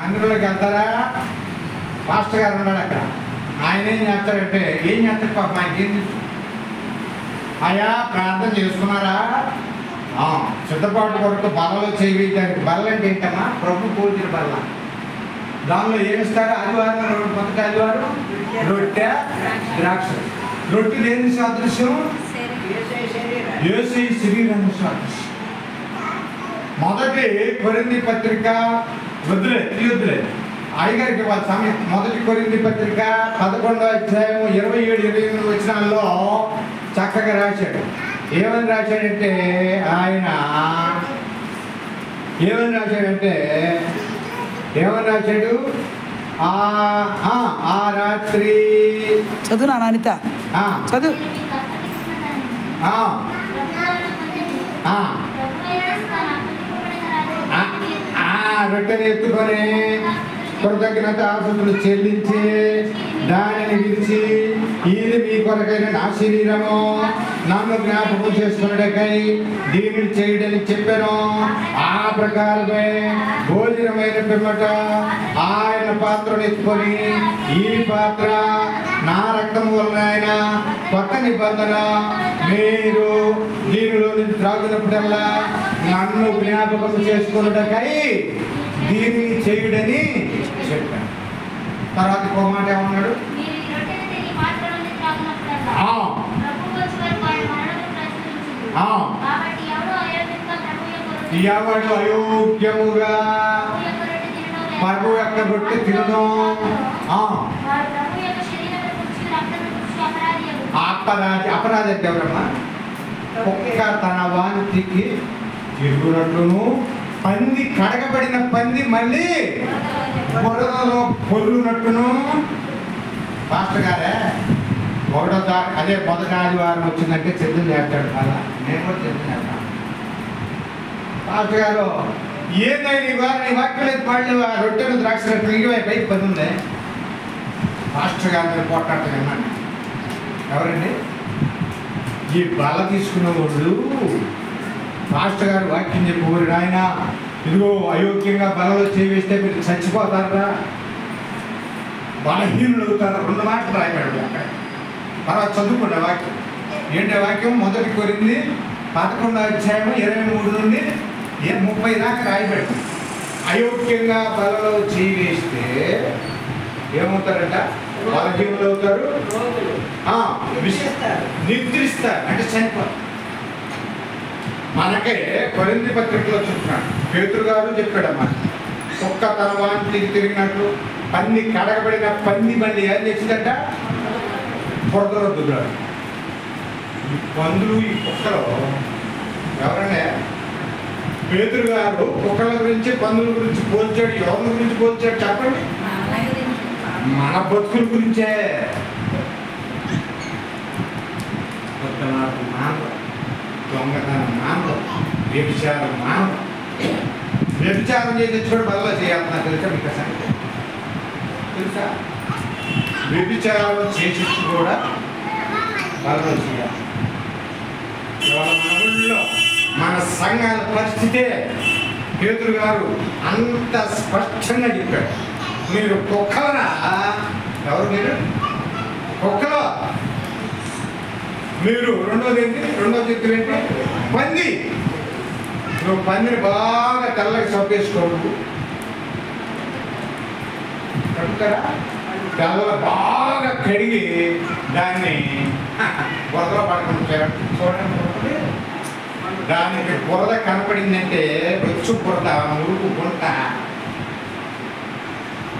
మందిరంలోకి వెళ్తారా? పాస్టర్ గారు ఉన్నాడు అక్కడ. ఆయన ఏం చేస్తాడంటే, ఏం చేస్తాడు పాప ఆయనకేం తెలుసు? అయ్యా ప్రార్థన చేసుకున్నారా? సిద్ధపాటు కొరకు బలలో చేయడానికి. బల్ల అంటే ఏంటమ్మా? ప్రభు పోల్చిన బల్ల. దానిలో ఏమిస్తారు? ఆదివారం మొదటి ఆదివారం రొట్టె ద్రాక్ష. రొట్టె దేని సాదృశ్యం? యేసు శరీరాన్ని సాదృశ్యం. మొదటి కొరింథీ పత్రిక వద్దులే అయ్యగారికి వాళ్ళ సమయం. మొదటి కొరింథీ పత్రిక 11వ అధ్యాయం 27-28 వచనాల్లో చక్కగా రాశాడు. ఏమని రాశాడంటే ఆయన ఏమని రాశాడు? ఆ రాత్రి చదువు నానిత చదువు. రొట్టెని ఎత్తుకొని కృతజ్ఞత ఆశలు చెల్లించి దానిని విరిచి, ఇది మీ కొరకైన నా శరీరము, నన్ను జ్ఞాపకం చేసుకున్నకై దీనిని చేయడని చెప్పాను. ఆ ప్రకారమే భోజనమైన పిమ్మట ఆయన పాత్రను ఎత్తుకొని, ఈ పాత్ర నా రక్తం వలన ఆయన కొత్త నిబంధన, మీరు దీనిలో నుంచి త్రాగునప్పుడల్లా నన్ను జ్ఞాపకం చేసుకున్నకై దీనిని చేయుడని చెప్పాను. తర్వాత ఇంకో మాట ఏమన్నాడు? ఎవడు అయోగ్యముగా ప్రభు యొక్క రొట్టె తినడం అపరాధి అంటే ఎవరమ్మా? కుక్క తన వాంతికి తిరుగునట్లును, పంది కడగబడిన పంది మళ్ళీ బురదలో పొర్లునట్టును. పాస్టర్ గారే అదే మొదటి ఆదివారం వచ్చిందంటే సిద్ధం చేస్తాడు. అలా నేను కూడా సిద్ధం చేస్తాను. పాస్టర్ గారు ఏందని నీ వాక్యం పళ్ళు రొట్టెలు ద్రాక్ష ఇంకవైపు పని ఉంది. పాస్టర్ గారు మీరు పోట్లాడుతున్నాను. ఎవరండి? ఈ బల తీసుకున్న వాళ్ళు పాస్టర్ గారు వాక్యం చెప్పి, ఆయన ఇదిగో అయోగ్యంగా బలలో చేవేస్తే మీరు చచ్చిపోతారా, బలహీనులు అవుతారా, 2 మాటలు రాయబడి అక్కడ. తర్వాత చదువుకోండి వాక్యం. ఏంటి వాక్యం? మొదటి కొరింథీ 11వ అధ్యాయం 23 నుండి 30 దాకా రాయబడి. అయోగ్యంగా బలలో చేవేస్తే ఏమవుతారంట? బలహీనులు అవుతారు, నిద్రిస్తారు, అంటే చనిపోతారు. మనకే కొరింథీ పత్రికలో చెప్తున్నాడు. పేతురు గారు చెప్పాడమ్మా, కుక్క తన వాంతికి తిరిగినట్లు పంది కడగబడిన పంది బండి ఏం చేసిందంట? బురదలో దుద్దాడు. ఈ పందులు ఈ కుక్కలు ఎవరంటే? పేతురు గారు కుక్కల గురించి పందుల గురించి పోల్చాడు. ఎవరి గురించి పోల్చాడు చెప్పండి? మన బతుకుల గురించే. దొంగతనం మానవ, వ్యభిచారం మానవ. వ్యభిచారం చేసి తెచ్చుకోవడం బలలో చేయాలన్నా తెలుసా మీకు? సంగతి తెలుసా? వ్యభిచారం చేసి కూడా బలలో చేయాలి. ఇవాళ మన ఊళ్ళో మన సంఘాల పరిస్థితే పేతురు గారు అంత స్పష్టంగా చెప్పాడు. మీరు కుక్కలరా? ఎవరు మీరు? కుక్కలో. మీరు రెండో చెట్టు ఏంటి? పంది. నువ్వు పందిని బాగా తెల్లకి చంపేసుకోవు, కడుగుతారా? తెల్ల బాగా కడిగి దాన్ని బురదలో పడుకుంటారు. చూడండి, దానికి బురద కనపడిందంటే వచ్చు బురద, మురుగు గుంట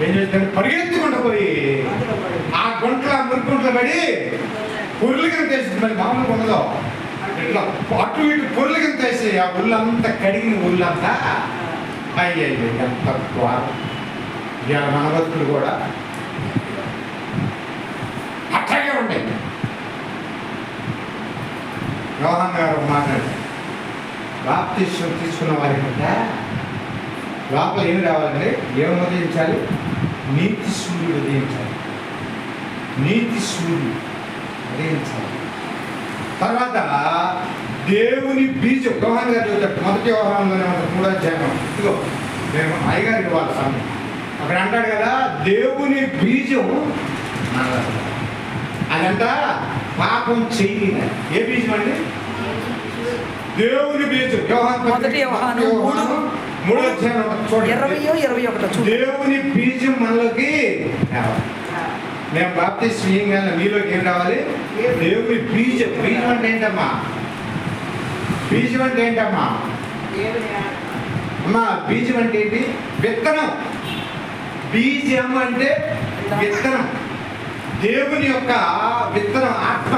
ఏం చేస్తాను? పరిగెత్తుకుంటూ పోయి ఆ గుంటలో మురుగుంట్లో పడి పొర్లికం తీసి, మరి మామూలుగా ఉండదు, ఇట్లా అటు ఇటు పొర్లికం తీసి ఆ ఒళ్ళంతా కడిగిన ఒళ్ళంతా అయ్యే ఎంత మన బతుకులు కూడా అట్లాగే ఉంటాయి. యోహాను గారు మాట్లాడారు, బాప్తిస్మం తీసుకున్న వారి కంటే లోపల ఏమి రావాలంటే ఏమి ఉదయించాలి? నీతి సూర్యుడు ఉదయించాలి. నీతి సూర్యుడు ఉదయించాలి. తర్వాత దేవుని బీజం. యోహాను గారు చెప్తారు, మొదటి యోహానులోనే 3వ అధ్యాయం. ఇదిగో మేము అయ్యగారికి వాళ్ళ సమయం అక్కడ అంటాడు కదా, దేవుని బీజం మనలో. అదంట పాపం చేయలేదు. ఏ బీజం అండి? దేవుని బీజం. మొదటి యోహాను 3:20-21 దేవుని బీజం మనలోకి రావాలి. మేము బాప్తిస్మం ఇయ్యంగానే మీలోకి ఏం రావాలి? దేవుని బీజం. బీజం అంటే ఏంటమ్మా? బీజం అంటే ఏంటమ్మా? అమ్మా బీజం అంటే ఏంటి? విత్తనం. బీజం అంటే విత్తనం. దేవుని యొక్క విత్తనం ఆత్మ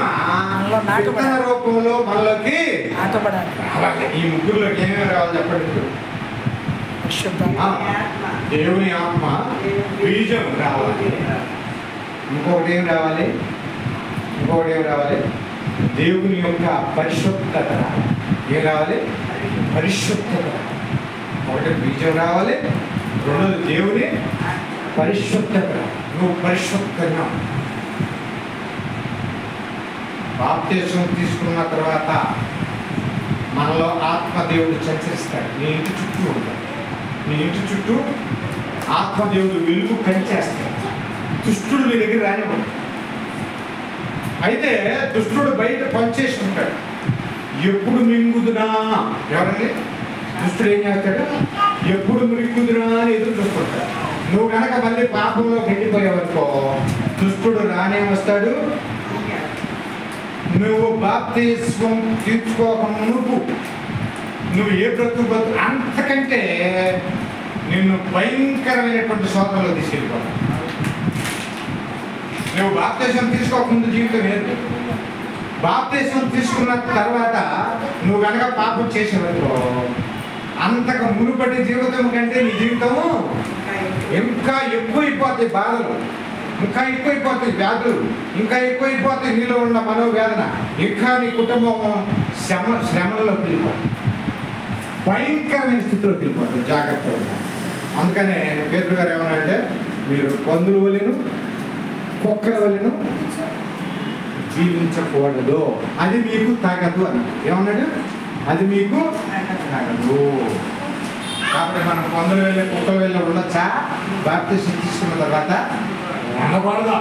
విత్తన రూపంలో మనలోకి రావాలి. ఈ ముగ్గురులోకి ఏమేమి రావాలి చెప్పండి. దేవుని ఆత్మ, బీజం రావాలి. ఇంకొకటి ఏం రావాలి? దేవుని యొక్క పరిశుద్ధత రావాలి. ఏం రావాలి? పరిశుద్ధత. ఒకటి బీజం రావాలి, రెండోది దేవుని పరిశుద్ధత. నువ్వు పరిశుద్ధంగా బాప్తిస్మం తీసుకున్న తర్వాత మనలో ఆత్మదేవుడు సంచరిస్తాడు. నీ ఇంటి చుట్టూ ఉంటాడు. నీ ఇంటి చుట్టూ ఆత్మదేవుడు వెలుగు కంచేస్తాడు. దుష్టుడు మీ దగ్గర రానివ్వడు. అయితే దుష్టుడు బయట పనిచేసి ఉంటాడు. ఎప్పుడు మింగుదునా? ఎవరండి? దుష్టుడు ఏం చేస్తాడు? ఎప్పుడు మింగుదునా అని ఎదురు చూస్తుంటాడు. నువ్వు కనుక మళ్ళీ పాపంలో వెళ్ళిపోయావనుకో, దుష్టుడు రానే వస్తాడు. నువ్వు బాప్తిస్మం తీర్చుకోక మునుపు నువ్వు ఏ బ్రతుకు అంతకంటే నిన్ను భయంకరమైనటువంటి శోధనలో తీసుకెళ్ళిపోతావు. నువ్వు బాప్తిస్మం తీసుకోకముందు జీవితం ఏంటి? బాప్తిస్మం తీసుకున్న తర్వాత నువ్వు కనుక పాపం చేసేవనుకో, అంతకు మునుపటి జీవితం కంటే నీ జీవితం ఇంకా ఎక్కువైపోతాయి. బాధలు ఇంకా ఎక్కువైపోతాయి, వ్యాధులు ఇంకా ఎక్కువైపోతాయి, నీలో ఉన్న మనోవేదన, ఇంకా నీ కుటుంబం శ్రమలలో వెళ్ళిపోతుంది, భయంకరమైన స్థితిలోకి వెళ్ళిపోతుంది. జాగ్రత్తగా. అందుకనే పేతురు గారు ఏమన్నారంటే, మీరు పందుల వలెను కుక్కల వలెను జీవించకూడదు, అది మీకు తగదు అని ఏమన్నాడు? అది మీకు తగదు. కాబట్టి మనం పందుల వెళ్ళి కుక్కల వెళ్ళి ఉండొచ్చా? బాప్తిస్మం తీసుకున్న తర్వాత ఉండకూడదు.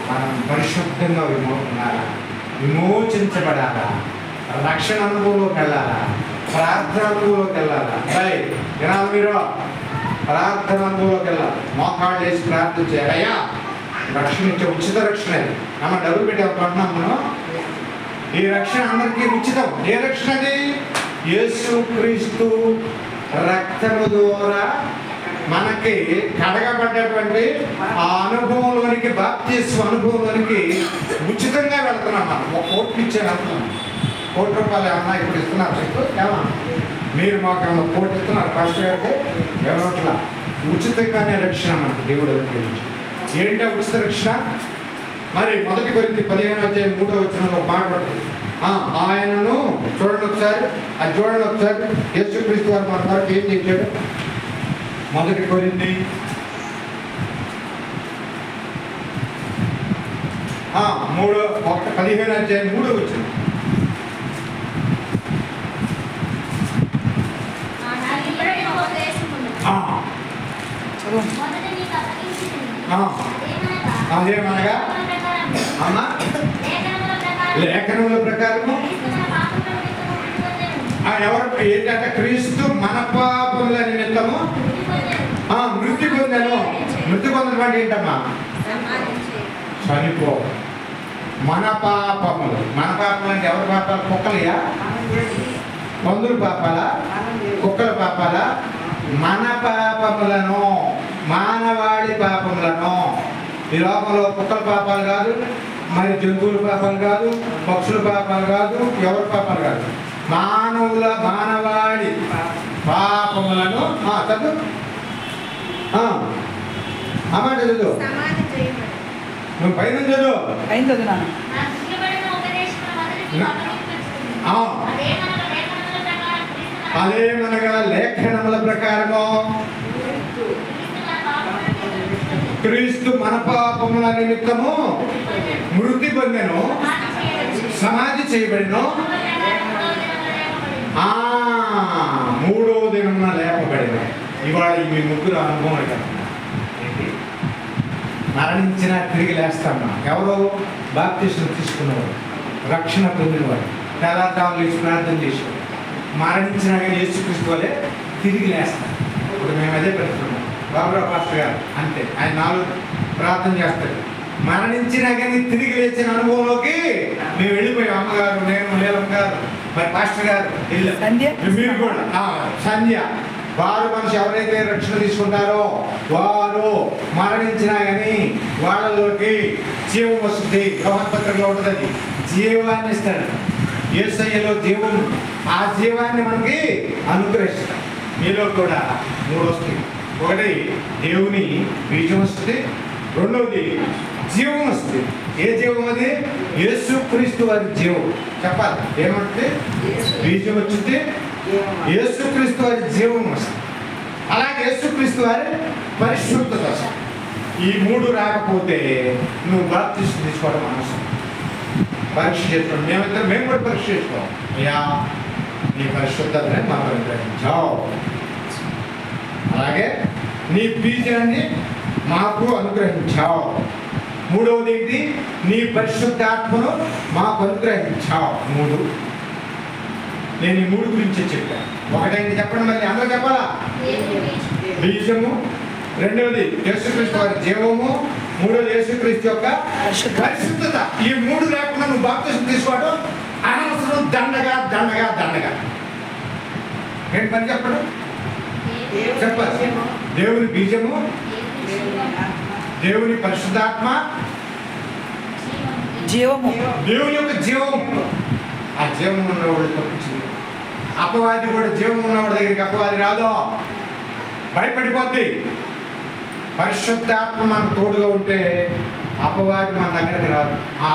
మనం పరిశుద్ధంగా విమోచించబడాలా, రక్షణ అనుభవంలోకి వెళ్ళాలా, ప్రార్థన అనుభవంలోకి వెళ్ళాలా. వినాలి మీరు, ప్రార్థన అనుభవంలోకి వెళ్ళాలి. మోకాళ్ళు వేసి ప్రార్థన చేయాలి. అయ్యా రక్షణ ఇచ్చే ఉచిత రక్షణ అది. అమ్మ డబ్బులు పెట్టామంటున్నాం మనం. ఈ రక్షణ అందరికీ ఉచితం. ఏ రక్షణ అది? యేసుక్రీస్తు రక్తము ద్వారా మనకి కడగబడ్డటువంటి ఆ అనుభవంలోనికి, బాప్తిస్మం అనుభవంలోనికి ఉచితంగా వెళ్తున్నాం. మనం ఒక కోటి ఇచ్చే వెళ్తున్నాం. ₹1,00,000 ఏమన్నా ఇప్పుడు ఇస్తున్నారు మీకు? ఏమన్నా మీరు మాకు ఏమన్నా కోటి ఇస్తున్నారు? ఫస్ట్ గారికి ఎవరట్లా ఉచితంగానే రక్షణ మనకు దేవుడు అనుగ్రహించి. ఏంటో ఉచిత రక్షణ? మరి 1 కొరింథీ 15:3 మాట పడుతుంది. ఆయనను చూడండి ఒకసారి, అది చూడండి ఒకసారి. యేసుక్రీస్తు వారు మన వరకు ఏం చేశాడు? 1 కొరింథీ 15:3 అదేమనగా అమ్మా లేఖనముల ప్రకారము ఎవరు ఏంటంటే క్రీస్తు మన పాపముల నిమిత్తము మృతి పొందను. మృతి పొందడం అంటే ఏంటమ్మా? చనిపో. మన పాపములు. మన పాపములు అంటే ఎవరి పాపాలు? కుక్కలయా? పందుల పాపాలా? కుక్కల పాపాలా? మన పాపములను, మానవాళి పాపములను. ఈ లోకంలో కుక్కల పాపాలు కాదు, మరి జంతువుల పాపాలు కాదు, పక్షుల పాపాలు కాదు, ఎవరి పాపాలు కాదు, మానవాళి పాపములను చదువు అమ్మాట చదువు. నువ్వు పైన చదువు. అదేమనగా లేఖనముల ప్రకారము క్రీస్తు మన పాపముల నిమిత్తము మృతి పొందెను, సమాధి చేయబడిను, 3వ దినము వలన లేపబడిన. ఇవాళ మీ ముగ్గురు అనుభవం కదా, ఏంటి? మరణించిన తిరిగి లేస్తామా? ఎవరు? బాప్తిస్మం తీసుకున్నవాడు, రక్షణ పొందినవాడు, తెల్లారుజామున లేచి ప్రార్థన చేసేవాడు. మరణించినా కానీ యేసుక్రీస్తు వలె తిరిగి లేస్తాం. ఇప్పుడు మేము అదే పెడుతున్నాం. బాబురావు పాస్టర్ గారు అంతే, ఆయన 4 ప్రార్థన చేస్తాడు. మరణించినా కానీ తిరిగి లేచిన అనుభవంలోకి మేము వెళ్ళిపోయాం. అమ్మగారు, నేను, నీలమ్మ గారు, మరి పాస్టర్ గారు మీరు కూడా సంధ్య, వారు మనిషి ఎవరైతే రక్షణ తీసుకుంటారో వారు మరణించినా కానీ వాళ్ళలోకి జీవం వస్తుంది. పత్రికలో ఉంటుంది, జీవాన్ని ఇస్తాడు. యేసయ్యలో జీవం, ఆ జీవాన్ని మనకి అనుగ్రహిస్తాడు. మీలో కూడా 3 వస్తాయి. ఒకటి దేవుని బీజం వస్తుంది, రెండవది జీవం వస్తుంది. ఏ జీవం అది? యేసుక్రీస్తు వారి జీవం. చెప్పాలి ఏమంటే బీజం వచ్చింది, యేసుక్రీస్తు వారి జీవం వస్తుంది. అలాగే యేసుక్రీస్తు వారి పరిశుద్ధత వస్తుంది. ఈ 3 రాకపోతే నువ్వు బాప్తిస్మం తీసుకోవడం అవసరం. పరీక్ష చేసుకోండి. మేము కూడా పరీక్ష చేసుకోవాలి. అయ్యా నీ పరిశుద్ధతనే మాకు అనుగ్రహించావు, అలాగే నీ బీజాన్ని మాకు అనుగ్రహించావు. మూడవది ఏంటి? నీ పరిశుద్ధాత్మను మాకు అనుగ్రహించావు. 3 నేను ఈ 3 గురించి చెప్పాను. ఒకటైంది చెప్పండి, మళ్ళీ అందరూ చెప్పాలా? బీజము, రెండవది యేసుక్రీస్తు వారి జీవము, మూడవది యేసుక్రీస్తు యొక్క పరిశుద్ధత. ఈ 3 లేకుండా నువ్వు బాప్తిస్మం తీసుకోవడం అనవసరం. దండగా దండగా దండగా. ఏంటి పని చెప్పడం? చెప్పాలి. దేవుని బీజము, దేవుని పరిశుద్ధాత్మ, జీవము, దేవుని యొక్క జీవము. ఆ జీవం ఉన్నవాడు తప్పించింది. అపవాది కూడా జీవం ఉన్నవాడి దగ్గరికి అపవాది రాదో, భయపడిపోద్ది. పరిశుద్ధాత్మ మనకు తోడుగా ఉంటే అపవాది మన దగ్గరికి రాదు. ఆ